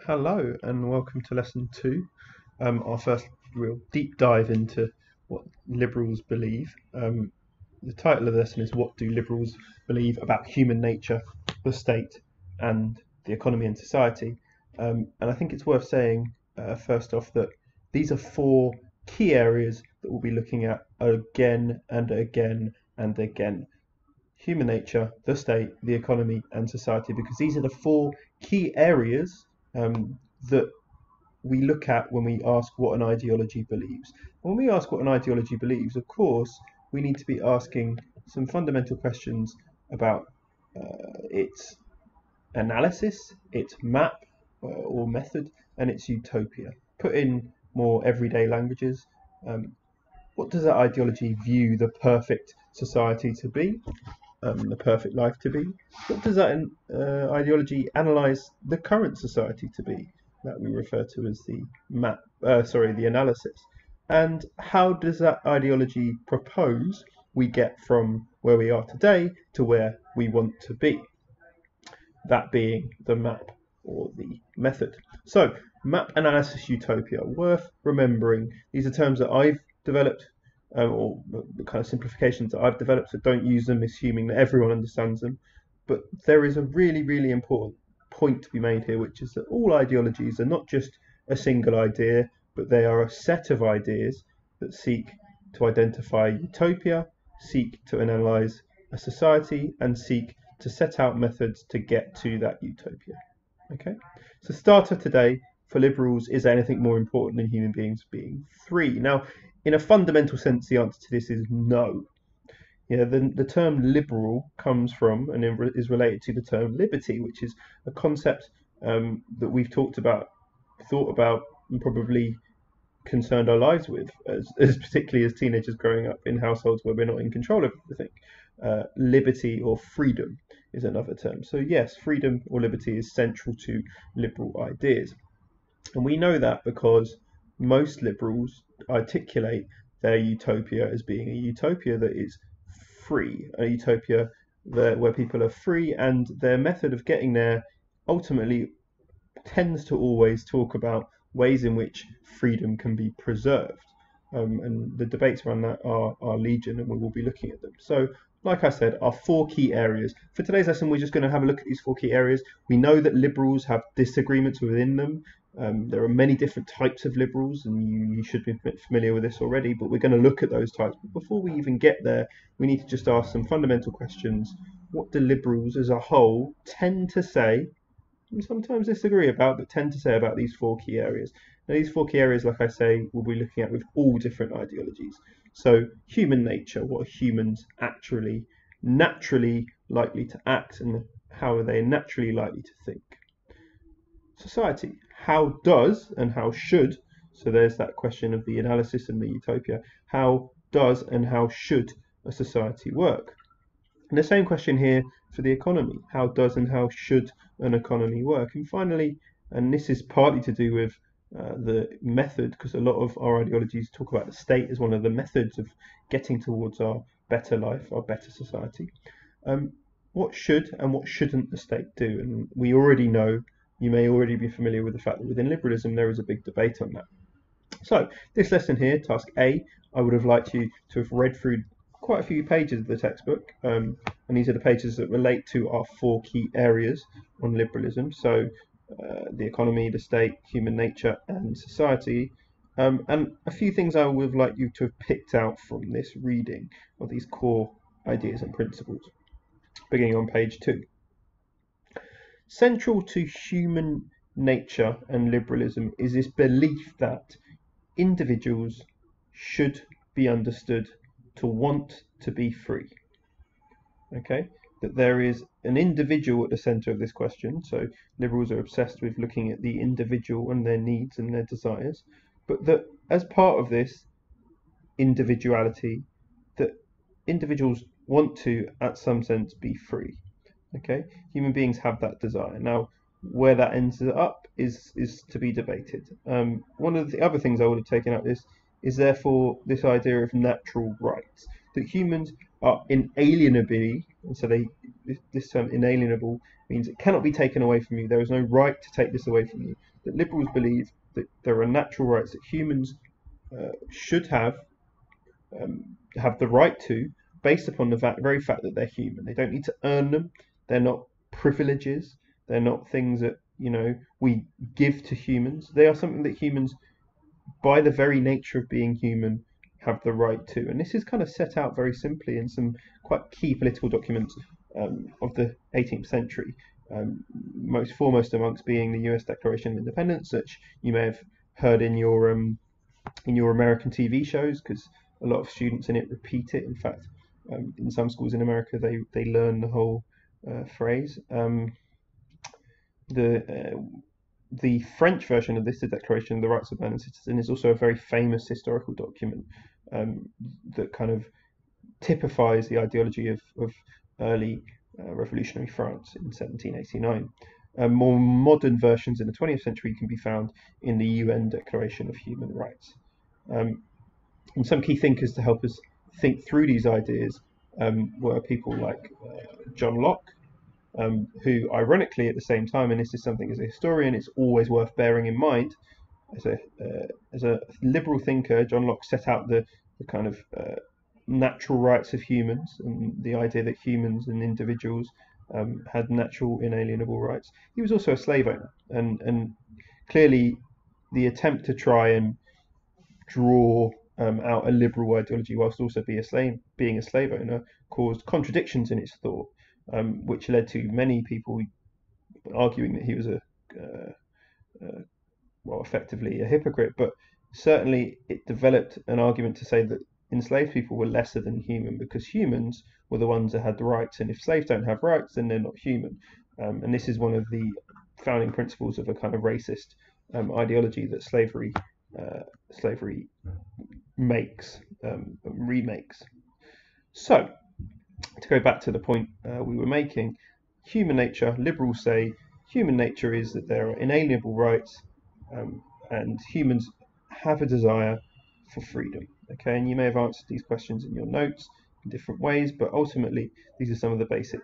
Hello and welcome to lesson two, our first real deep dive into what liberals believe. The title of the lesson is What Do Liberals Believe About Human Nature, the State and the Economy and Society? And I think it's worth saying first off that these are four key areas that we'll be looking at again and again and again. Human nature, the state, the economy and society, because these are the four key areas that we look at when we ask what an ideology believes. When we ask what an ideology believes, of course, we need to be asking some fundamental questions about its analysis, its map or method, and its utopia. Put in more everyday languages, what does that ideology view the perfect society to be? The perfect life to be? What does that ideology analyse the current society to be? That we refer to as the the analysis. And how does that ideology propose we get from where we are today to where we want to be? That being the map or the method. So, map analysis utopia, worth remembering. These are terms that I've developed or the kind of simplifications that I've developed, so don't use them assuming that everyone understands them. But there is a really, really important point to be made here, which is that all ideologies are not just a single idea, but they are a set of ideas that seek to identify utopia, seek to analyse a society, and seek to set out methods to get to that utopia. Okay, so starter today for liberals, is anything more important than human beings being free? Now, in a fundamental sense, the answer to this is no. Yeah, the term liberal comes from and is related to the term liberty, which is a concept that we've thought about, and probably concerned our lives with, as particularly as teenagers growing up in households where we're not in control of everything. Liberty or freedom is another term. So yes, freedom or liberty is central to liberal ideas. And we know that because most liberals articulate their utopia as being a utopia that is free, a utopia where people are free, and their method of getting there ultimately tends to always talk about ways in which freedom can be preserved. And the debates around that are legion, and we will be looking at them. So, like I said, our four key areas. For today's lesson, we're just going to have a look at these four key areas. We know that liberals have disagreements within them. There are many different types of liberals, and you should be familiar with this already, but we're going to look at those types. But before we even get there, we need to just ask some fundamental questions. What do liberals as a whole tend to say, and sometimes disagree about, but tend to say about these four key areas? Now, these four key areas, like I say, we'll be looking at with all different ideologies. So, human nature, what are humans actually naturally likely to act, and how are they naturally likely to think? Society, how does and how should, so there's that question of the analysis and the utopia, how does and how should a society work? And the same question here for the economy, how does and how should an economy work? And finally, and this is partly to do with the method, because a lot of our ideologies talk about the state as one of the methods of getting towards our better life, our better society. What should and what shouldn't the state do? And we already know, you may already be familiar with the fact that within liberalism there is a big debate on that. So this lesson here, task A, I would have liked you to have read through quite a few pages of the textbook, and these are the pages that relate to our four key areas on liberalism. So the economy, the state, human nature and society, and a few things I would have liked you to have picked out from this reading of these core ideas and principles, beginning on page 2. Central to human nature and liberalism is this belief that individuals should be understood to want to be free. Okay, that there is an individual at the centre of this question. So liberals are obsessed with looking at the individual and their needs and their desires, but that as part of this individuality, that individuals want to, at some sense, be free. Okay, human beings have that desire. Now, where that ends up is to be debated. One of the other things I would have taken out is therefore this idea of natural rights, that humans are inalienably, and so this term inalienable means it cannot be taken away from you. There is no right to take this away from you. that liberals believe that there are natural rights that humans should have the right to, based upon the very fact that they're human. They don't need to earn them. They're not privileges. They're not things that we give to humans. They are something that humans, by the very nature of being human, have the right to. And this is kind of set out very simply in some quite key political documents of the 18th century. Most foremost amongst being the U.S. Declaration of Independence, which you may have heard in your American TV shows, because a lot of students in it repeat it. In fact, in some schools in America, they learn the whole phrase. The French version of this, the Declaration of the Rights of Man and Citizen, is also a very famous historical document that kind of typifies the ideology of early revolutionary France in 1789. More modern versions in the 20th century can be found in the UN Declaration of Human Rights. And some key thinkers to help us think through these ideas were people like John Locke, who ironically at the same time, and this is something as a historian it's always worth bearing in mind, as a liberal thinker, John Locke set out the kind of natural rights of humans, and the idea that humans and individuals had natural inalienable rights. He was also a slave owner, and clearly the attempt to try and draw out a liberal ideology whilst also being a slave owner caused contradictions in its thought, which led to many people arguing that he was effectively a hypocrite. But certainly it developed an argument to say that enslaved people were lesser than human because humans were the ones that had the rights, and if slaves don't have rights, then they're not human. And this is one of the founding principles of a kind of racist ideology that slavery remakes. So, to go back to the point we were making, human nature, liberals say human nature is that there are inalienable rights, and humans have a desire for freedom. Okay, and you may have answered these questions in your notes in different ways, but ultimately these are some of the basic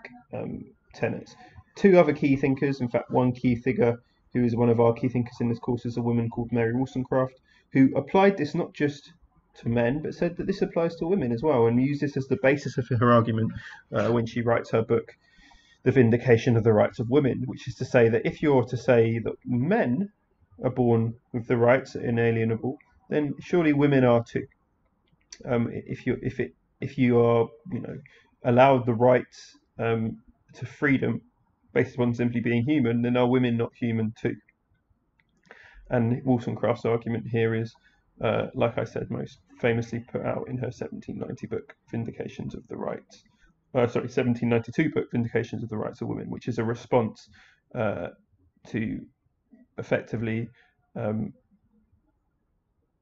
tenets. Two other key thinkers, in fact one key figure who is one of our key thinkers in this course, is a woman called Mary Wollstonecraft, who applied this not just to men, but said that this applies to women as well, and used this as the basis of her argument when she writes her book, The Vindication of the Rights of Women, which is to say that if you're to say that men are born with the rights that are inalienable, then surely women are too. If you are allowed the rights to freedom based upon simply being human, then are women not human too? And Wollstonecraft's argument here is, like I said, most famously put out in her 1790 book, 1792 book, Vindications of the Rights of Women, which is a response to effectively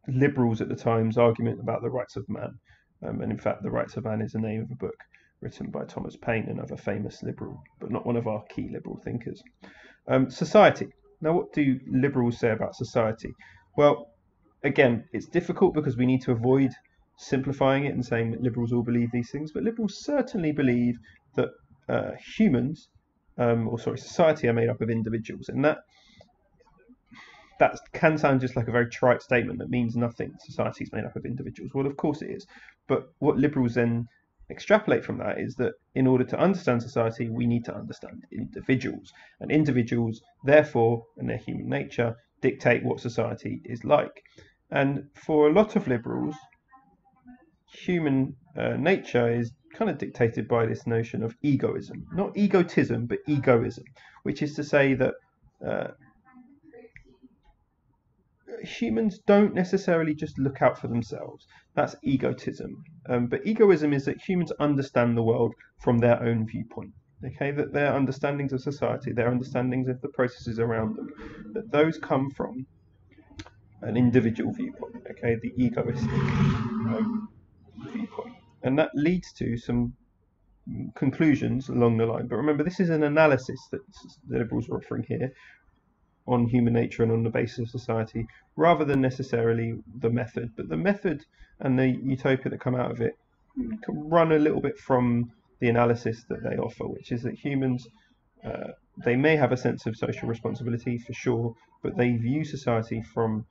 liberals at the time's argument about the rights of man. And in fact, The Rights of Man is the name of a book written by Thomas Paine, another famous liberal, but not one of our key liberal thinkers. Society. Now, what do liberals say about society? Well, again, it's difficult because we need to avoid simplifying it and saying that liberals all believe these things, but liberals certainly believe that society are made up of individuals, and that can sound just like a very trite statement that means nothing. Society is made up of individuals. Well, of course it is. But what liberals then extrapolate from that is that in order to understand society, we need to understand individuals. And individuals, therefore, and their human nature, dictate what society is like. And for a lot of liberals, human nature is kind of dictated by this notion of egoism. Not egotism, but egoism, which is to say that humans don't necessarily just look out for themselves. That's egotism. But egoism is that humans understand the world from their own viewpoint. Okay, that their understandings of society, their understandings of the processes around them, that those come from an individual viewpoint. Okay, the egoistic viewpoint, and that leads to some conclusions along the line. But remember, this is an analysis that the liberals are offering here on human nature and on the basis of society, rather than necessarily the method. But the method and the utopia that come out of it can run a little bit from the analysis that they offer, which is that humans they may have a sense of social responsibility for sure, but they view society from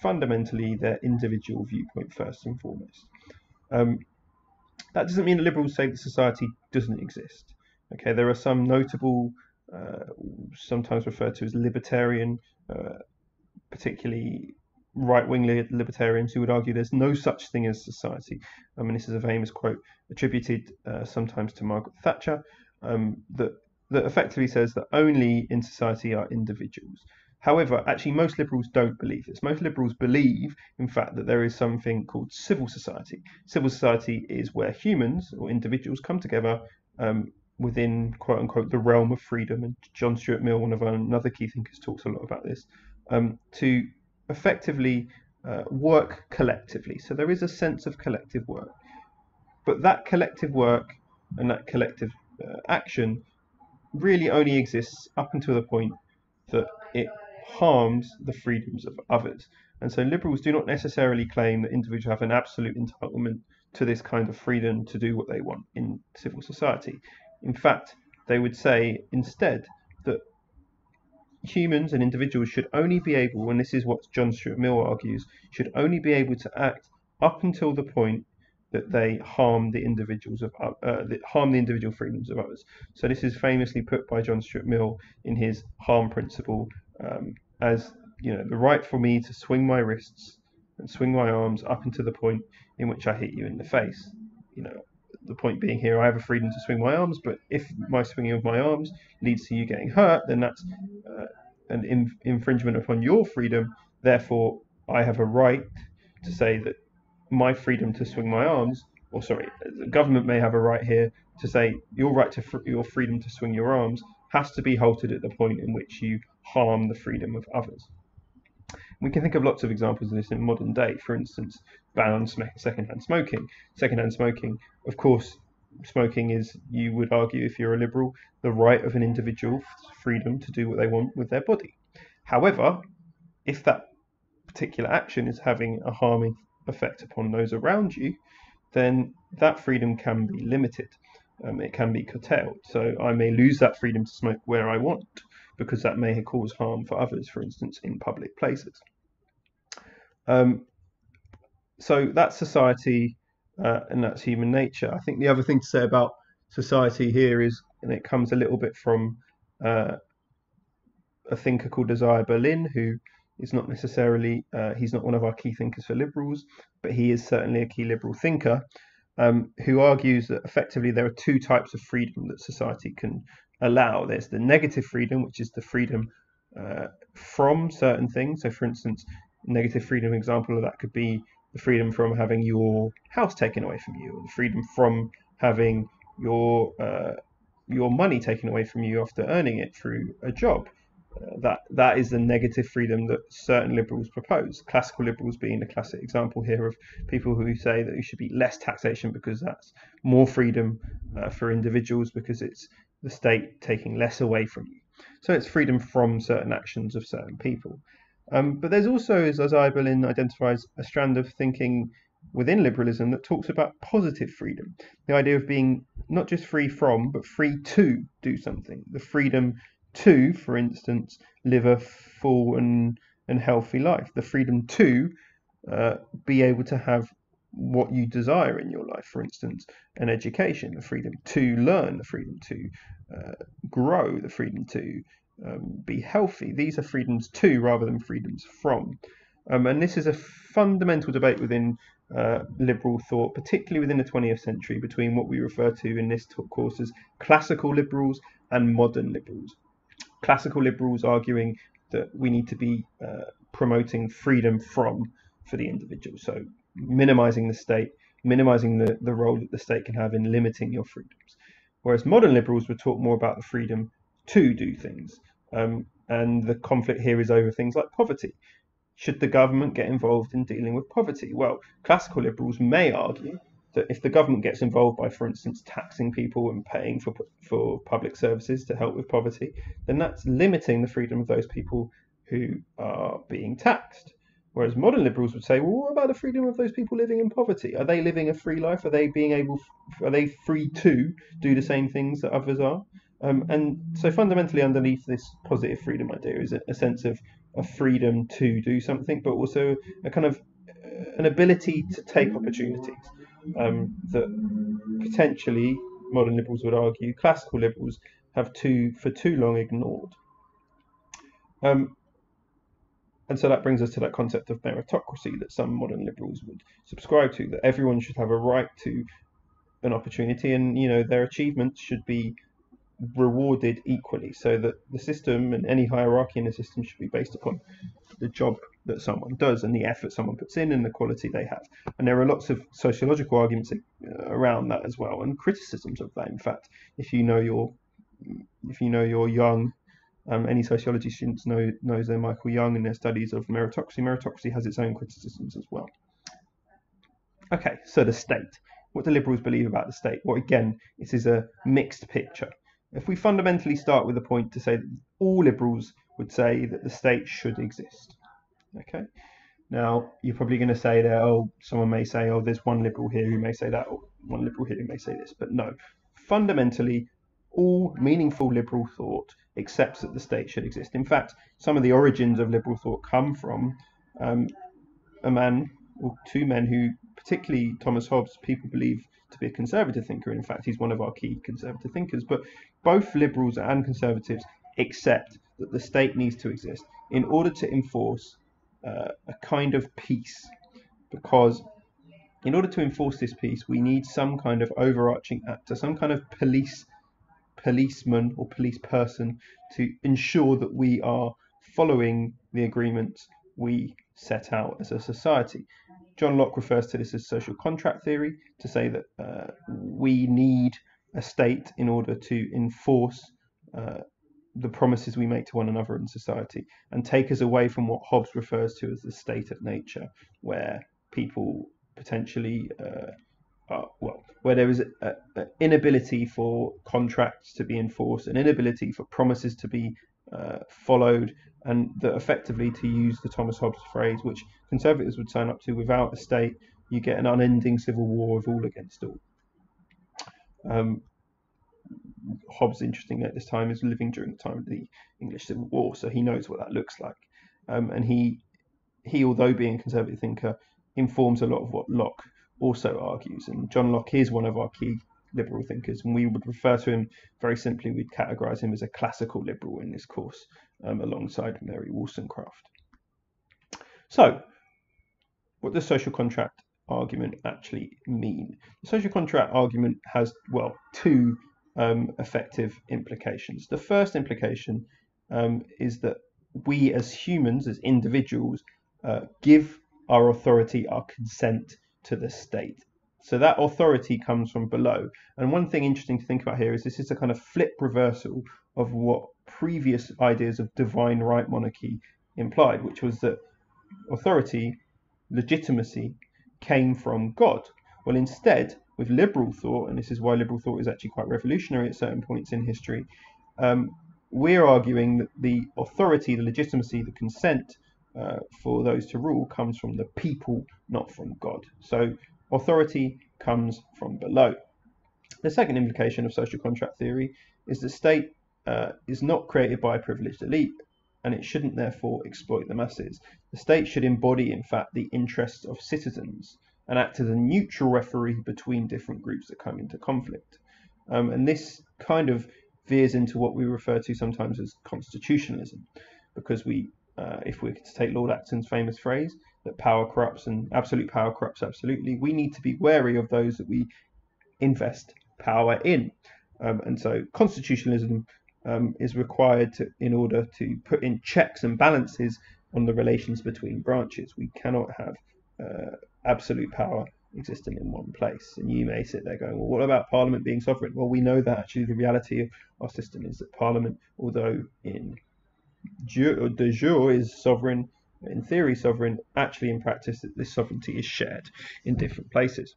fundamentally their individual viewpoint first and foremost. Um, that doesn't mean that liberals say that society doesn't exist. Okay, there are some notable, sometimes referred to as libertarian, particularly right-wing libertarians who would argue there's no such thing as society. I mean, this is a famous quote attributed sometimes to Margaret Thatcher, that effectively says that only in society are individuals. However, actually, most liberals don't believe this. Most liberals believe, in fact, that there is something called civil society. Civil society is where humans or individuals come together within, quote unquote, the realm of freedom. And John Stuart Mill, one of our another key thinkers, talks a lot about this, to effectively work collectively. So there is a sense of collective work. But that collective work and that collective action really only exists up until the point that it harms the freedoms of others. And so liberals do not necessarily claim that individuals have an absolute entitlement to this kind of freedom to do what they want in civil society. In fact, they would say instead that humans and individuals should only be able, and this is what John Stuart Mill argues, should only be able to act up until the point that they harm the individual freedoms of others. So this is famously put by John Stuart Mill in his harm principle as, you know, the right for me to swing my wrists and swing my arms up until the point in which I hit you in the face. You know, the point being here, I have a freedom to swing my arms, but if my swinging of my arms leads to you getting hurt, then that's an infringement upon your freedom. Therefore, I have a right to say that my freedom to swing my arms, or sorry, the government may have a right here to say your right to your freedom to swing your arms has to be halted at the point in which you harm the freedom of others. We can think of lots of examples of this in modern day. For instance, ban on secondhand smoking. Secondhand smoking, of course, smoking is, you would argue if you're a liberal, the right of an individual freedom to do what they want with their body. However, if that particular action is having a harming effect upon those around you, then that freedom can be limited. It can be curtailed. So I may lose that freedom to smoke where I want because that may cause harm for others, for instance, in public places. So that's society and that's human nature. I think the other thing to say about society here is, and it comes a little bit from a thinker called Isaiah Berlin, who is not necessarily, he's not one of our key thinkers for liberals, but he is certainly a key liberal thinker, who argues that effectively there are two types of freedom that society can allow. There's the negative freedom, which is the freedom from certain things. So for instance, negative freedom example of that could be the freedom from having your house taken away from you, or the freedom from having your money taken away from you after earning it through a job. That is the negative freedom that certain liberals propose. Classical liberals being the classic example here of people who say that there should be less taxation because that's more freedom for individuals, because it's the state taking less away from you. So it's freedom from certain actions of certain people. But there's also, as Isaiah Berlin identifies, a strand of thinking within liberalism that talks about positive freedom. The idea of being not just free from, but free to do something. The freedom to, for instance, live a full and healthy life. The freedom to be able to have what you desire in your life, for instance, an education, the freedom to learn, the freedom to grow, the freedom to be healthy. These are freedoms to rather than freedoms from. And this is a fundamental debate within liberal thought, particularly within the 20th century, between what we refer to in this course as classical liberals and modern liberals. Classical liberals arguing that we need to be promoting freedom from for the individual. So minimizing the state, minimizing the role that the state can have in limiting your freedoms. Whereas modern liberals would talk more about the freedom to do things. And the conflict here is over things like poverty. Should the government get involved in dealing with poverty? Well, classical liberals may argue that if the government gets involved by, for instance, taxing people and paying for public services to help with poverty, then that's limiting the freedom of those people who are being taxed. Whereas modern liberals would say, well, what about the freedom of those people living in poverty? Are they living a free life? Are they free to do the same things that others are? And so fundamentally underneath this positive freedom idea is a sense of a freedom to do something, but also a kind of an ability to take opportunities that potentially modern liberals would argue classical liberals have for too long ignored. Um, and so that brings us to that concept of meritocracy that some modern liberals would subscribe to, that everyone should have a right to an opportunity, and their achievements should be rewarded equally, so that the system and any hierarchy in the system should be based upon the job that someone does and the effort someone puts in and the quality they have. And there are lots of sociological arguments around that as well, and criticisms of that. In fact, if you know you're young, any sociology students knows their Michael Young and their studies of meritocracy. Meritocracy has its own criticisms as well. Okay, so the state. What do liberals believe about the state? Well, again, this is a mixed picture. If we fundamentally start with the point to say that all liberals would say that the state should exist. Okay. Now, you're probably going to say that, someone may say, there's one liberal here who may say that, or one liberal here who may say this. But no, fundamentally, all meaningful liberal thought accepts that the state should exist. In fact, some of the origins of liberal thought come from a man or two men who, particularly Thomas Hobbes, people believe to be a conservative thinker. In fact, he's one of our key conservative thinkers. But both liberals and conservatives accept that the state needs to exist in order to enforce a kind of peace, because in order to enforce this peace, we need some kind of overarching actor, some kind of policeman or police person to ensure that we are following the agreements we set out as a society. John Locke refers to this as social contract theory, to say that we need a state in order to enforce the promises we make to one another in society, and take us away from what Hobbes refers to as the state of nature, where people potentially, where there is an inability for contracts to be enforced, an inability for promises to be followed, and that effectively, to use the Thomas Hobbes phrase, which conservatives would sign up to, without a state, you get an unending civil war of all against all. Hobbes, interestingly, at this time is living during the time of the English Civil War, so he knows what that looks like. And he, although being a conservative thinker, informs a lot of what Locke also argues. And John Locke is one of our key liberal thinkers, and we would refer to him very simply, we'd categorise him as a classical liberal in this course, alongside Mary Wollstonecraft. So, what does social contract argument actually mean? The social contract argument has, two effective implications. The first implication is that we as humans, as individuals, give our authority, our consent to the state. So that authority comes from below. And one thing interesting to think about here is this is a kind of flip reversal of what previous ideas of divine right monarchy implied, which was that authority, legitimacy, came from God. Well, instead, with liberal thought, and this is why liberal thought is actually quite revolutionary at certain points in history, we're arguing that the authority, the legitimacy, the consent for those to rule comes from the people, not from God. So authority comes from below. The second implication of social contract theory is the state is not created by a privileged elite, and it shouldn't therefore exploit the masses. The state should embody, in fact, the interests of citizens and act as a neutral referee between different groups that come into conflict. And this kind of veers into what we refer to sometimes as constitutionalism, because if we were to take Lord Acton's famous phrase, that power corrupts and absolute power corrupts absolutely, we need to be wary of those that we invest power in. And so constitutionalism is required in order to put in checks and balances on the relations between branches. We cannot have absolute power existing in one place. And you may sit there going, well, what about Parliament being sovereign? Well, we know that actually the reality of our system is that Parliament, although in de jure is sovereign, in theory sovereign, actually in practice that this sovereignty is shared in different places.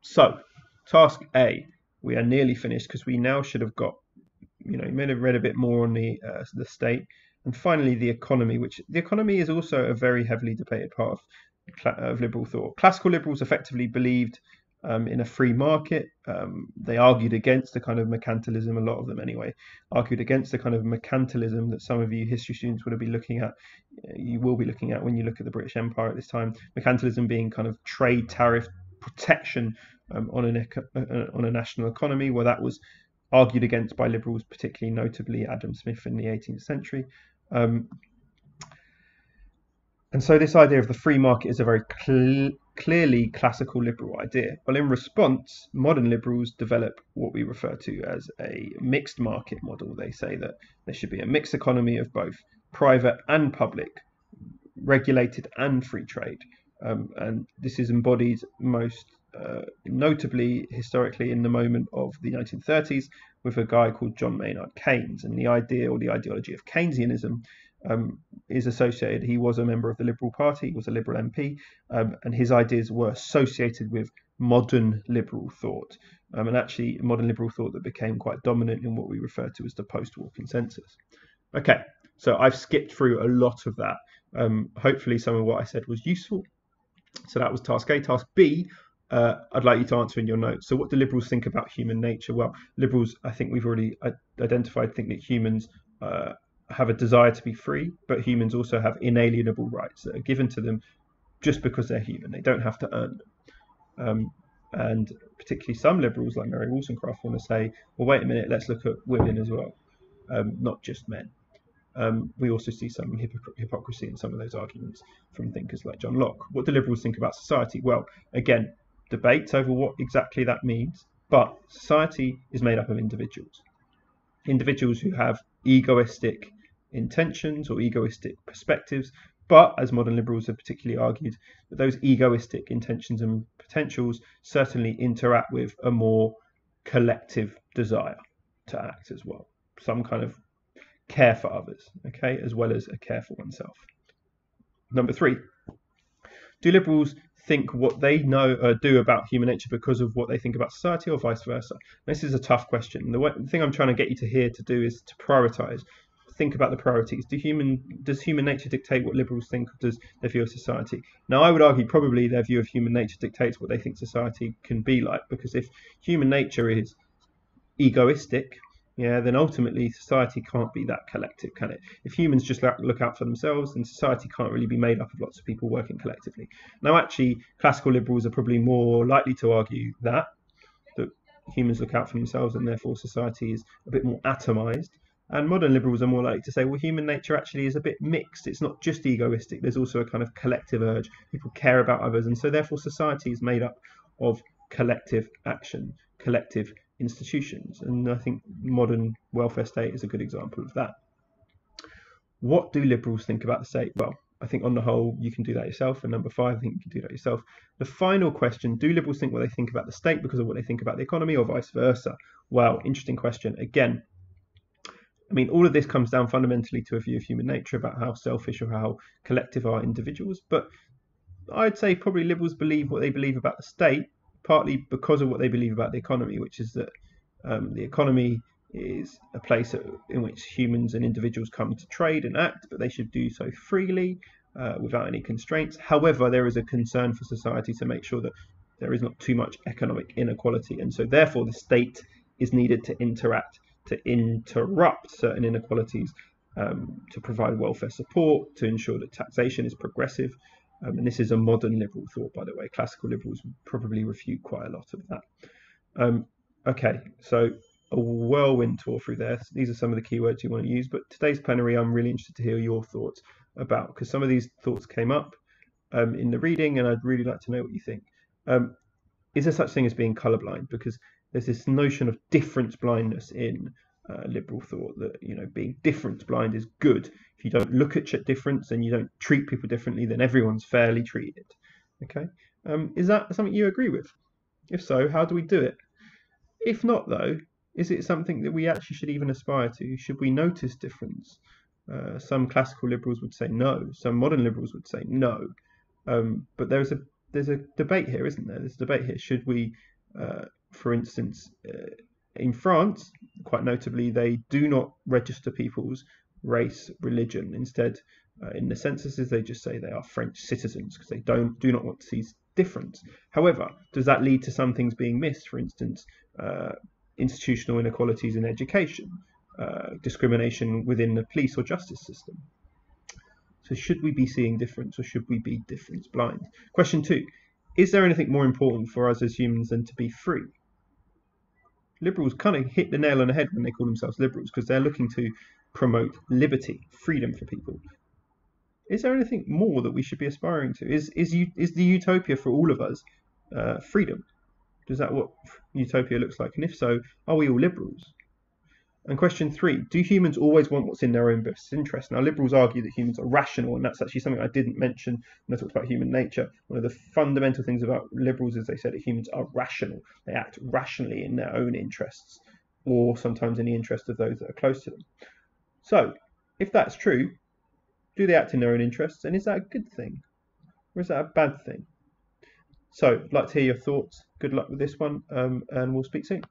So task A, we are nearly finished, because we now should have got, may have read a bit more on the state. And finally, the economy, which the economy is also a very heavily debated part of liberal thought. Classical liberals effectively believed in a free market. They argued against the kind of mercantilism, a lot of them anyway, argued against the kind of mercantilism that some of you history students would be looking at. You will be looking at when you look at the British Empire at this time. Mercantilism being kind of trade tariff protection on a national economy, where that was argued against by liberals, particularly notably Adam Smith in the 18th century. And so this idea of the free market is a very clearly classical liberal idea. Well, in response, modern liberals develop what we refer to as a mixed market model. They say that there should be a mixed economy of both private and public, regulated and free trade. And this is embodied most notably historically in the moment of the 1930s with a guy called John Maynard Keynes. And the idea or the ideology of Keynesianism is associated. He was a member of the Liberal Party, he was a Liberal MP, and his ideas were associated with modern liberal thought, and actually modern liberal thought that became quite dominant in what we refer to as the post-war consensus. Okay, so I've skipped through a lot of that. Hopefully some of what I said was useful. So that was task A. Task B, I'd like you to answer in your notes. So what do liberals think about human nature? Well, liberals, I think we've already identified, think that humans have a desire to be free, but humans also have inalienable rights that are given to them just because they're human. They don't have to earn them. And particularly some liberals like Mary Wollstonecraft want to say, well, wait a minute, let's look at women as well, not just men. We also see some hypocrisy in some of those arguments from thinkers like John Locke. What do liberals think about society? Well, again, debates over what exactly that means, but society is made up of individuals. Individuals who have egoistic intentions or egoistic perspectives, but as modern liberals have particularly argued, that those egoistic intentions and potentials certainly interact with a more collective desire to act as well. Some kind of care for others, okay, as well as a care for oneself. Number 3, do liberals think what they do about human nature because of what they think about society, or vice versa? This is a tough question. The thing I'm trying to get you to here to do is to prioritize. Think about the priorities. Does human nature dictate what liberals think, or does their view of society? Now, I would argue probably their view of human nature dictates what they think society can be like, because if human nature is egoistic, then ultimately society can't be that collective, can it? If humans just look out for themselves, then society can't really be made up of lots of people working collectively. Now, actually, classical liberals are probably more likely to argue that humans look out for themselves and therefore society is a bit more atomized. And modern liberals are more likely to say, well, human nature actually is a bit mixed. It's not just egoistic. There's also a kind of collective urge. People care about others. And so therefore society is made up of collective action, collective institutions. And I think modern welfare state is a good example of that. What do liberals think about the state? Well, I think on the whole, you can do that yourself. And number 5, I think you can do that yourself. The final question, do liberals think what they think about the state because of what they think about the economy, or vice versa? Well, interesting question. Again, I mean, all of this comes down fundamentally to a view of human nature about how selfish or how collective are individuals. But I'd say probably liberals believe what they believe about the state, partly because of what they believe about the economy, which is that the economy is a place in which humans and individuals come to trade and act, but they should do so freely, without any constraints. However, there is a concern for society to make sure that there is not too much economic inequality, and so therefore the state is needed to interrupt certain inequalities, to provide welfare support, to ensure that taxation is progressive. And this is a modern liberal thought, by the way. Classical liberals would probably refute quite a lot of that. Okay, so a whirlwind tour through there. These are some of the keywords you want to use, but today's plenary I'm really interested to hear your thoughts about, because some of these thoughts came up in the reading, and I'd really like to know what you think. Is there such thing as being colourblind? Because there's this notion of difference blindness in liberal thought, that being difference blind is good. If you don't look at difference and you don't treat people differently, then everyone's fairly treated. Okay, is that something you agree with? If so, how do we do it? If not, though, is it something that we actually should even aspire to? Should we notice difference? Some classical liberals would say no. Some modern liberals would say no. But there's a debate here, isn't there? There's a debate here. Should we, for instance, in France, quite notably, they do not register people's race, religion. Instead, in the censuses, they just say they are French citizens, because they do not want to see difference. However, does that lead to some things being missed? For instance, institutional inequalities in education, discrimination within the police or justice system. So should we be seeing difference, or should we be difference blind? Question 2. Is there anything more important for us as humans than to be free? Liberals kind of hit the nail on the head when they call themselves liberals, because they're looking to promote liberty, freedom for people. Is there anything more that we should be aspiring to? Is the utopia for all of us freedom? Is that what utopia looks like? And if so, are we all liberals? And question 3, do humans always want what's in their own best interest? Now, liberals argue that humans are rational, and that's actually something I didn't mention when I talked about human nature. One of the fundamental things about liberals is they say that humans are rational. They act rationally in their own interests, or sometimes in the interest of those that are close to them. So, if that's true, do they act in their own interests? And is that a good thing? Or is that a bad thing? So, I'd like to hear your thoughts. Good luck with this one, and we'll speak soon.